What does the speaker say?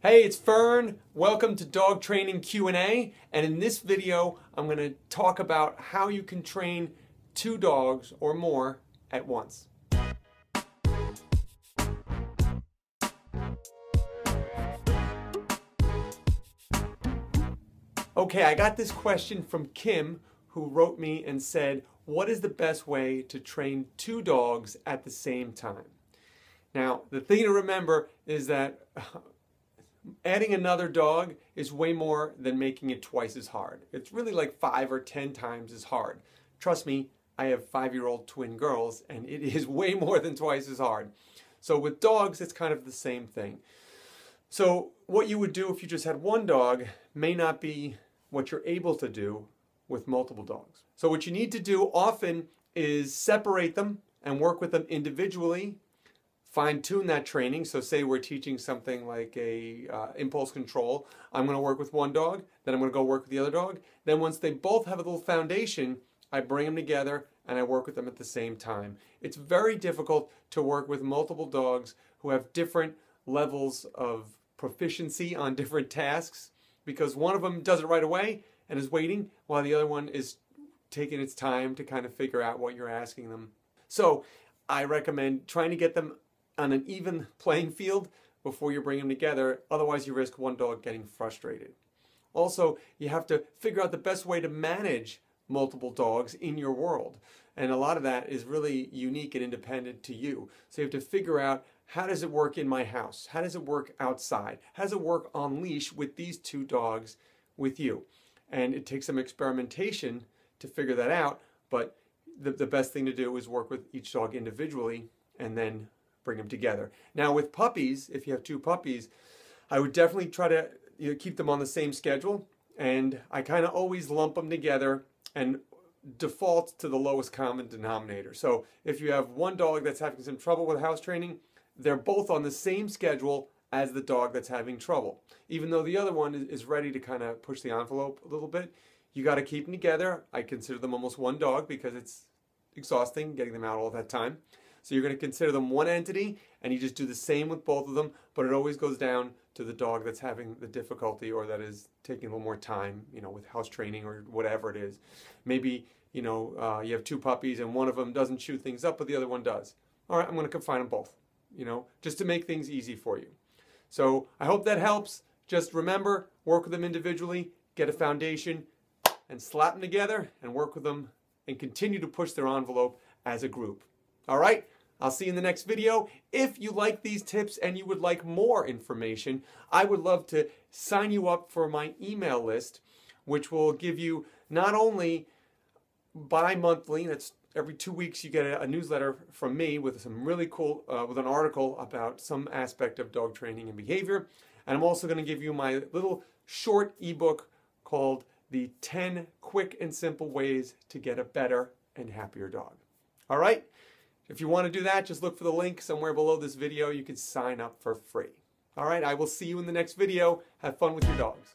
Hey, it's Fern. Welcome to Dog Training Q&A, and in this video I'm going to talk about how you can train 2 dogs or more at once. Okay, I got this question from Kim, who wrote me and said, what is the best way to train 2 dogs at the same time? Now, the thing to remember is that adding another dog is way more than making it twice as hard. It's really like 5 or 10 times as hard. Trust me, I have 5-year-old twin girls, and it is way more than twice as hard. So with dogs, it's kind of the same thing. So what you would do if you just had 1 dog may not be what you're able to do with multiple dogs. So what you need to do often is separate them and work with them individually. Fine-tune that training. So say we're teaching something like impulse control. I'm going to work with 1 dog, then I'm going to go work with the other dog. Then once they both have a little foundation, I bring them together and I work with them at the same time. It's very difficult to work with multiple dogs who have different levels of proficiency on different tasks, because one of them does it right away and is waiting while the other one is taking its time to kind of figure out what you're asking them. So I recommend trying to get them on an even playing field before you bring them together. Otherwise, you risk 1 dog getting frustrated. Also, you have to figure out the best way to manage multiple dogs in your world. And a lot of that is really unique and independent to you. So you have to figure out, how does it work in my house? How does it work outside? How does it work on leash with these 2 dogs with you? And it takes some experimentation to figure that out, but the best thing to do is work with each dog individually and then bring them together. Now with puppies, if you have 2 puppies, I would definitely try to keep them on the same schedule, and I kind of always lump them together and default to the lowest common denominator. So if you have 1 dog that's having some trouble with house training, they're both on the same schedule as the dog that's having trouble. Even though the other one is ready to kind of push the envelope a little bit, you got to keep them together. I consider them almost 1 dog because it's exhausting getting them out all that time. So you're going to consider them 1 entity, and you just do the same with both of them, but it always goes down to the dog that's having the difficulty or that is taking a little more time, with house training or whatever it is. Maybe, you have 2 puppies and one of them doesn't chew things up, but the other one does. All right, I'm going to confine them both, just to make things easy for you. So I hope that helps. Just remember, work with them individually, get a foundation, and slap them together and work with them and continue to push their envelope as a group. All right? I'll see you in the next video. If you like these tips and you would like more information, I would love to sign you up for my email list, which will give you not only bi-monthly, that's every 2 weeks you get a newsletter from me with some really cool, with an article about some aspect of dog training and behavior. And I'm also going to give you my little short ebook called the 10 Quick and Simple Ways to Get a Better and Happier Dog. All right? If you want to do that, just look for the link somewhere below this video. You can sign up for free. All right, I will see you in the next video. Have fun with your dogs.